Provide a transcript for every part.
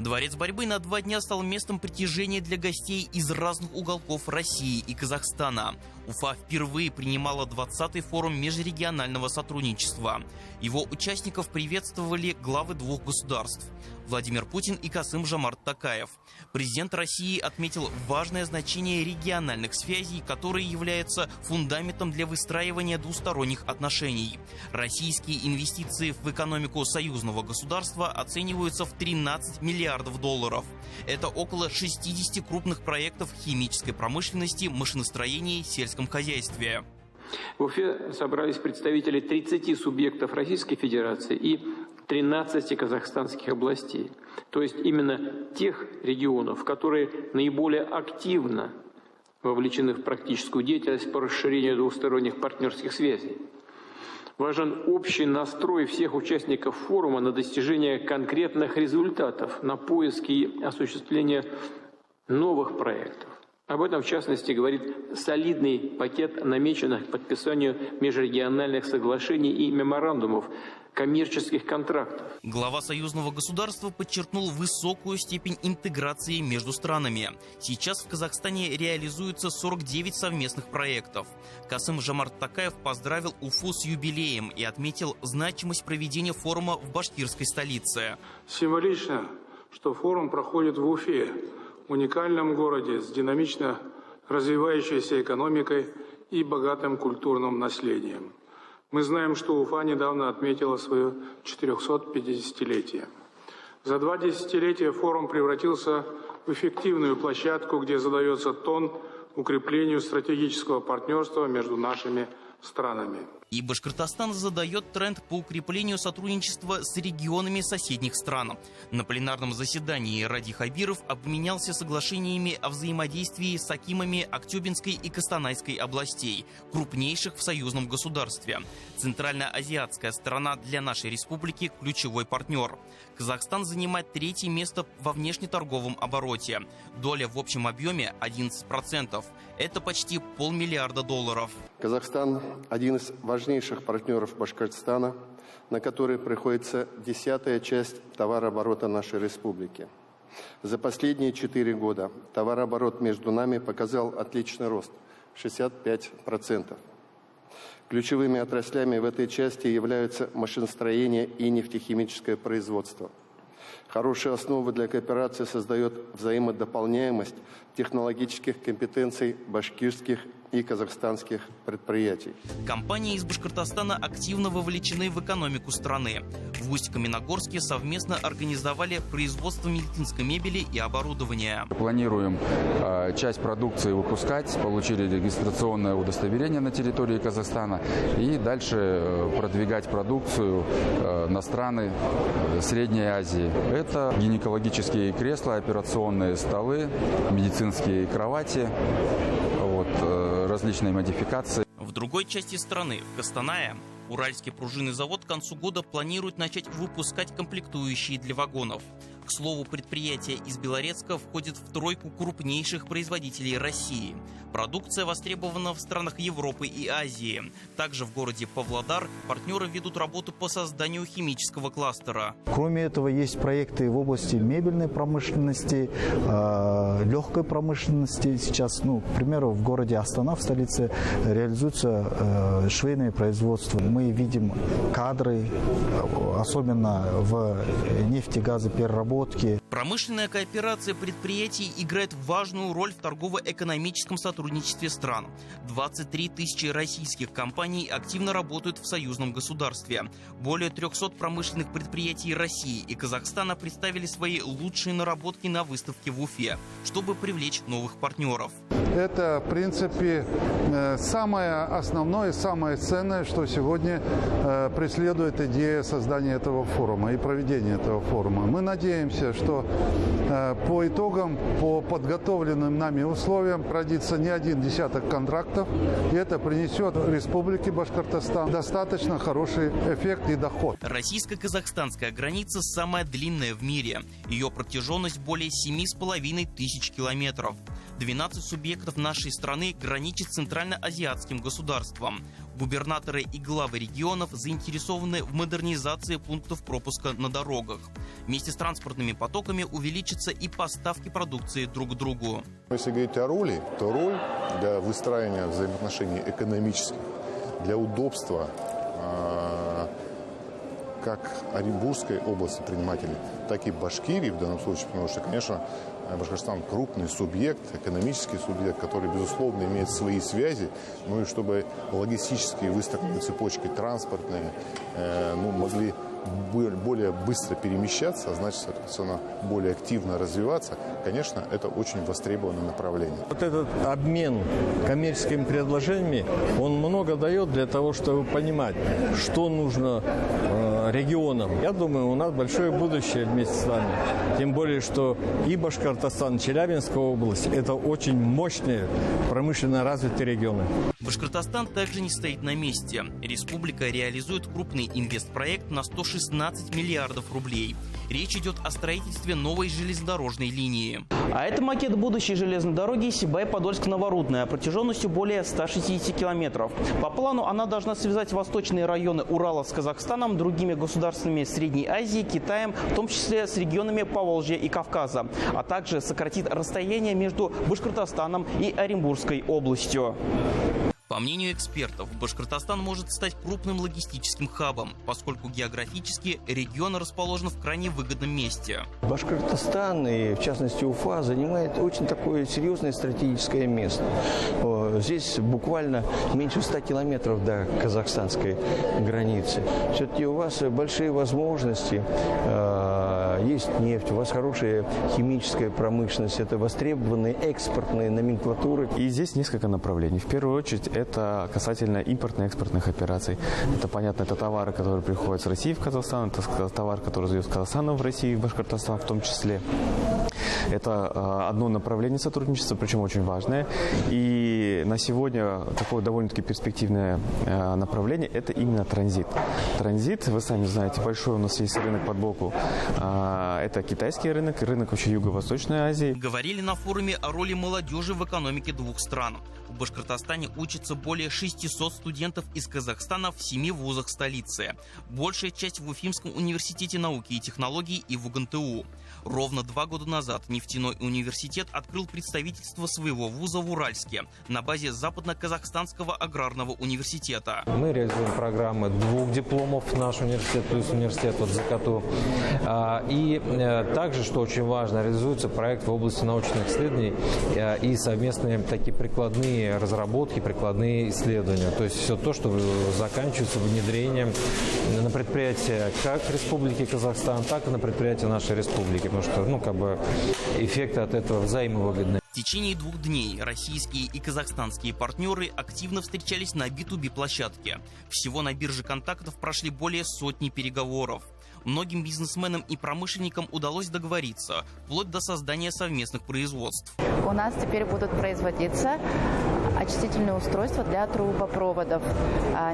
Дворец борьбы на 2 дня стал местом притяжения для гостей из разных уголков России и Казахстана. Уфа впервые принимала 20-й форум межрегионального сотрудничества. Его участников приветствовали главы 2 государств – Владимир Путин и Касым-Жомарт Токаев. Президент России отметил важное значение региональных связей, которые являются фундаментом для выстраивания двусторонних отношений. Российские инвестиции в экономику союзного государства оцениваются в 13 миллиардов долларов. Это около 60 крупных проектов химической промышленности, машиностроения и сельском хозяйстве. В Уфе собрались представители 30 субъектов Российской Федерации и 13 казахстанских областей. То есть именно тех регионов, которые наиболее активно вовлечены в практическую деятельность по расширению двусторонних партнерских связей. Важен общий настрой всех участников форума на достижение конкретных результатов, на поиски и осуществление новых проектов. Об этом, в частности, говорит солидный пакет намеченных к подписанию межрегиональных соглашений и меморандумов, коммерческих контрактов. Глава союзного государства подчеркнул высокую степень интеграции между странами. Сейчас в Казахстане реализуется 49 совместных проектов. Касым-Жомарт Токаев поздравил Уфу с юбилеем и отметил значимость проведения форума в башкирской столице. Символично, что форум проходит в Уфе, уникальном городе с динамично развивающейся экономикой и богатым культурным наследием. Мы знаем, что Уфа недавно отметила свое 450-летие. За 2 десятилетия форум превратился в эффективную площадку, где задается тон укреплению стратегического партнерства между нашими странами. И Башкортостан задает тренд по укреплению сотрудничества с регионами соседних стран. На пленарном заседании Ради Хабиров обменялся соглашениями о взаимодействии с акимами Актюбинской и Костанайской областей, крупнейших в союзном государстве. Центральноазиатская сторона для нашей республики – ключевой партнер. Казахстан занимает 3-е место во внешнеторговом обороте. Доля в общем объеме 11%. Это почти $500 миллиарда долларов. Казахстан – один из важнейших партнеров Башкортостана, на который приходится 10-я часть товарооборота нашей республики. За последние 4 года товарооборот между нами показал отличный рост – 65%. Ключевыми отраслями в этой части являются машиностроение и нефтехимическое производство. Хорошую основу для кооперации создает взаимодополняемость технологических компетенций башкирских и казахстанских предприятий. Компании из Башкортостана активно вовлечены в экономику страны. В Усть-Каменогорске совместно организовали производство медицинской мебели и оборудования. Планируем часть продукции выпускать, получили регистрационное удостоверение на территории Казахстана и дальше продвигать продукцию на страны Средней Азии. Это гинекологические кресла, операционные столы, медицинские кровати, различные модификации. В другой части страны, в Костанае, Уральский пружинный завод к концу года планирует начать выпускать комплектующие для вагонов. К слову, предприятие из Белорецка входит в 3-ку крупнейших производителей России. Продукция востребована в странах Европы и Азии. Также в городе Павлодар партнеры ведут работу по созданию химического кластера. Кроме этого, есть проекты в области мебельной промышленности, легкой промышленности. Сейчас, к примеру, в городе Астана, в столице, реализуется швейное производство. Мы видим кадры, особенно в нефтегазопереработке. Промышленная кооперация предприятий играет важную роль в торгово-экономическом сотрудничестве стран. 23 тысячи российских компаний активно работают в союзном государстве. Более 300 промышленных предприятий России и Казахстана представили свои лучшие наработки на выставке в Уфе, чтобы привлечь новых партнеров. Это, в принципе, самое основное, самое ценное, что сегодня преследует идея создания этого форума и проведения этого форума. Мы надеемся, что по итогам, по подготовленным нами условиям родится не 1 десяток контрактов, и это принесет Республике Башкортостан достаточно хороший эффект и доход. Российско-казахстанская граница самая длинная в мире. Ее протяженность более 7,5 тысяч километров. 12 субъектов нашей страны граничат с центральноазиатским государством. Губернаторы и главы регионов заинтересованы в модернизации пунктов пропуска на дорогах. Вместе с транспортными потоками увеличатся и поставки продукции друг к другу. Если говорить о роли, то роль для выстраивания взаимоотношений экономических, для удобства как Оренбургской области предпринимателей, так и Башкирии в данном случае, потому что, конечно, Башкортостан крупный субъект, экономический субъект, который, безусловно, имеет свои связи, ну и чтобы логистические выстроенные цепочки транспортные могли более быстро перемещаться, а значит, соответственно, более активно развиваться, конечно, это очень востребованное направление. Вот этот обмен коммерческими предложениями, он много дает для того, чтобы понимать, что нужно регионам. Я думаю, у нас большое будущее вместе с вами. Тем более, что и Башкортостан, и Челябинская область – это очень мощные промышленно развитые регионы. Башкортостан также не стоит на месте. Республика реализует крупный инвестпроект на 116 миллиардов рублей. Речь идет о строительстве новой железнодорожной линии. А это макет будущей железной дороги Сибай-Подольск-Новорудная протяженностью более 160 километров. По плану она должна связать восточные районы Урала с Казахстаном, другими государствами Средней Азии, Китаем, в том числе с регионами Поволжья и Кавказа, а также сократит расстояние между Башкортостаном и Оренбургской областью. По мнению экспертов, Башкортостан может стать крупным логистическим хабом, поскольку географически регион расположен в крайне выгодном месте. Башкортостан и, в частности, Уфа, занимает очень такое серьезное стратегическое место. Здесь буквально меньше 100 километров до казахстанской границы. Все-таки у вас большие возможности, есть нефть, у вас хорошая химическая промышленность, это востребованные экспортные номенклатуры. И здесь несколько направлений. В первую очередь, это касательно импортно-экспортных операций. Это, понятно, это товары, которые приходят с России в Казахстан, это товар, который идет с Казахстана в Россию, в Башкортостан в том числе. Это одно направление сотрудничества, причем очень важное. И на сегодня такое довольно-таки перспективное направление – это именно транзит. Транзит, вы сами знаете, большой у нас есть рынок под боку. Это китайский рынок, рынок вообще Юго-Восточной Азии. Говорили на форуме о роли молодежи в экономике двух стран. В Башкортостане учатся более 600 студентов из Казахстана в 7 вузах столицы. Большая часть в Уфимском университете науки и технологий и в УГНТУ. Ровно 2 года назад нефтяной университет открыл представительство своего вуза в Уральске на базе Западно-Казахстанского аграрного университета. Мы реализуем программы 2 дипломов, наш университет плюс университет вот ЗКТУ. И также, что очень важно, реализуется проект в области научных исследований и совместные такие прикладные разработки, прикладные исследования. То есть все то, что заканчивается внедрением на предприятия как Республики Казахстан, так и на предприятия нашей республики. Потому что, эффекты от этого взаимовыгодны. В течение 2 дней российские и казахстанские партнеры активно встречались на B2B-площадке. Всего на бирже контактов прошли более 100 переговоров. Многим бизнесменам и промышленникам удалось договориться, вплоть до создания совместных производств. У нас теперь будут производиться очистительные устройства для трубопроводов,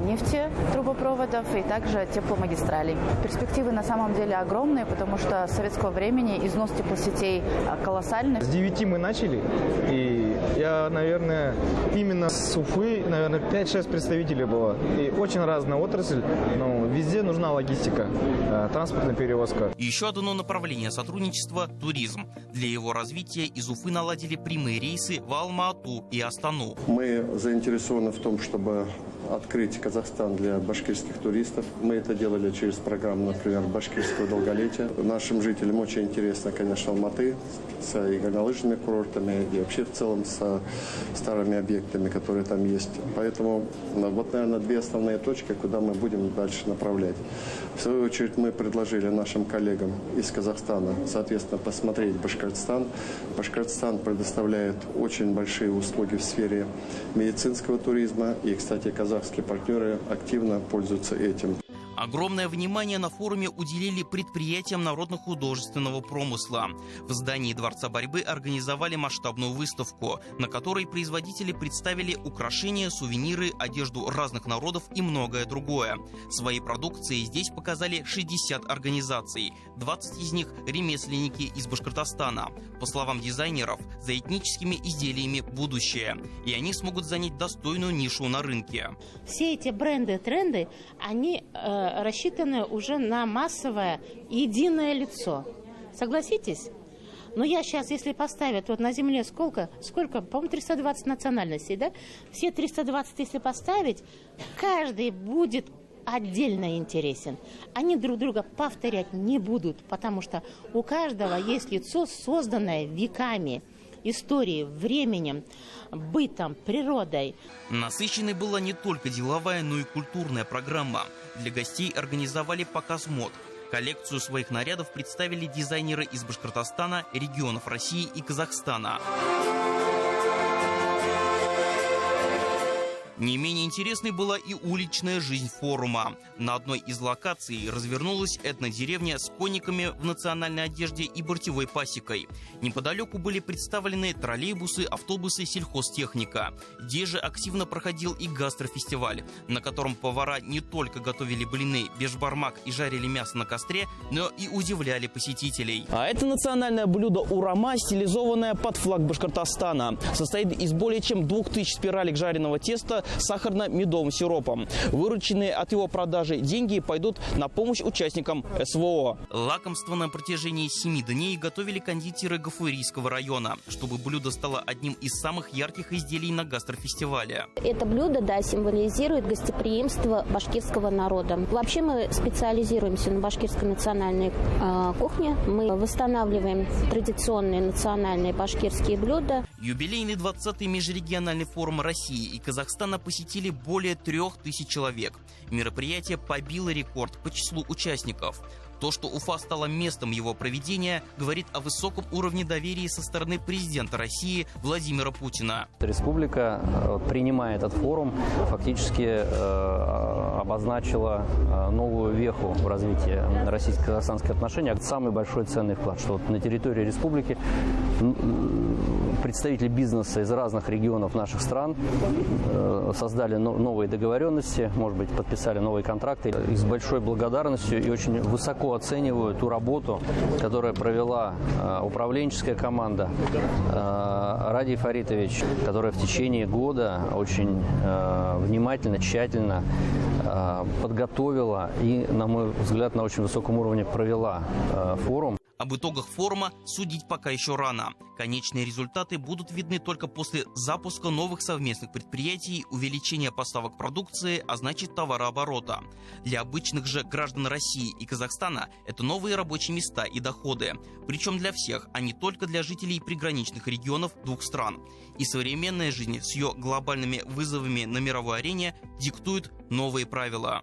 нефтетрубопроводов и также тепломагистралей. Перспективы на самом деле огромные, потому что с советского времени износ теплосетей колоссальный. С 9 мы начали, и я, наверное, именно с Уфы, 5-6 представителей было. И очень разная отрасль, но везде нужна логистика, транспортная перевозка. Еще одно направление сотрудничества – туризм. Для его развития из Уфы наладили прямые рейсы в Алма-Ату и Астану. Мы заинтересованы в том, чтобы открыть Казахстан для башкирских туристов. Мы это делали через программу, например, башкирского долголетия. Нашим жителям очень интересно, конечно, Алматы с горнолыжными курортами и вообще в целом со старыми объектами, которые там есть. Поэтому вот, наверное, 2 основные точки, куда мы будем дальше направлять. В свою очередь мы предложили нашим коллегам из Казахстана, соответственно, посмотреть Башкортостан. Башкортостан предоставляет очень большие услуги в сфере медицинского туризма. И, кстати, казахские партнеры активно пользуются этим. Огромное внимание на форуме уделили предприятиям народно-художественного промысла. В здании Дворца борьбы организовали масштабную выставку, на которой производители представили украшения, сувениры, одежду разных народов и многое другое. Своей продукцией здесь показали 60 организаций, 20 из них – ремесленники из Башкортостана. По словам дизайнеров, за этническими изделиями будущее, и они смогут занять достойную нишу на рынке. Все эти бренды, тренды, они рассчитаны уже на массовое единое лицо. Согласитесь? Но я сейчас, если поставят вот на земле сколько, по-моему, 320 национальностей, да? Все 320, если поставить, каждый будет отдельно интересен. Они друг друга повторять не будут, потому что у каждого есть лицо, созданное веками, историей, временем, бытом, природой. Насыщенной была не только деловая, но и культурная программа. Для гостей организовали показ мод. Коллекцию своих нарядов представили дизайнеры из Башкортостана, регионов России и Казахстана. Не менее интересной была и уличная жизнь форума. На одной из локаций развернулась этнодеревня с конниками в национальной одежде и бортевой пасекой. Неподалеку были представлены троллейбусы, автобусы, сельхозтехника. Здесь же активно проходил и гастрофестиваль, на котором повара не только готовили блины, бешбармак и жарили мясо на костре, но и удивляли посетителей. А это национальное блюдо урама, стилизованное под флаг Башкортостана. Состоит из более чем 2000 спиралек жареного теста с сахарно-медовым сиропом. Вырученные от его продажи деньги пойдут на помощь участникам СВО. Лакомство на протяжении 7 дней готовили кондитеры Гафурийского района, чтобы блюдо стало одним из самых ярких изделий на гастрофестивале. Это блюдо, символизирует гостеприимство башкирского народа. Вообще мы специализируемся на башкирской национальной кухне. Мы восстанавливаем традиционные национальные башкирские блюда. Юбилейный 20-й межрегиональный форум России и Казахстана посетили более 3000 человек. Мероприятие побило рекорд по числу участников. То, что Уфа стала местом его проведения, говорит о высоком уровне доверия со стороны президента России Владимира Путина. Республика, принимая этот форум, фактически обозначила новую веху в развитии российско-казахстанских отношений. Самый большой ценный вклад, что на территории республики представители бизнеса из разных регионов наших стран создали новые договоренности, может быть, подписали новые контракты. И с большой благодарностью и очень высоко оцениваю ту работу, которую провела управленческая команда Ради Фаритович, которая в течение года очень внимательно, тщательно подготовила и, на мой взгляд, на очень высоком уровне провела форум. Об итогах форума судить пока еще рано. Конечные результаты будут видны только после запуска новых совместных предприятий, увеличения поставок продукции, а значит товарооборота. Для обычных же граждан России и Казахстана это новые рабочие места и доходы. Причем для всех, а не только для жителей приграничных регионов двух стран. И современная жизнь с ее глобальными вызовами на мировой арене диктует новые правила.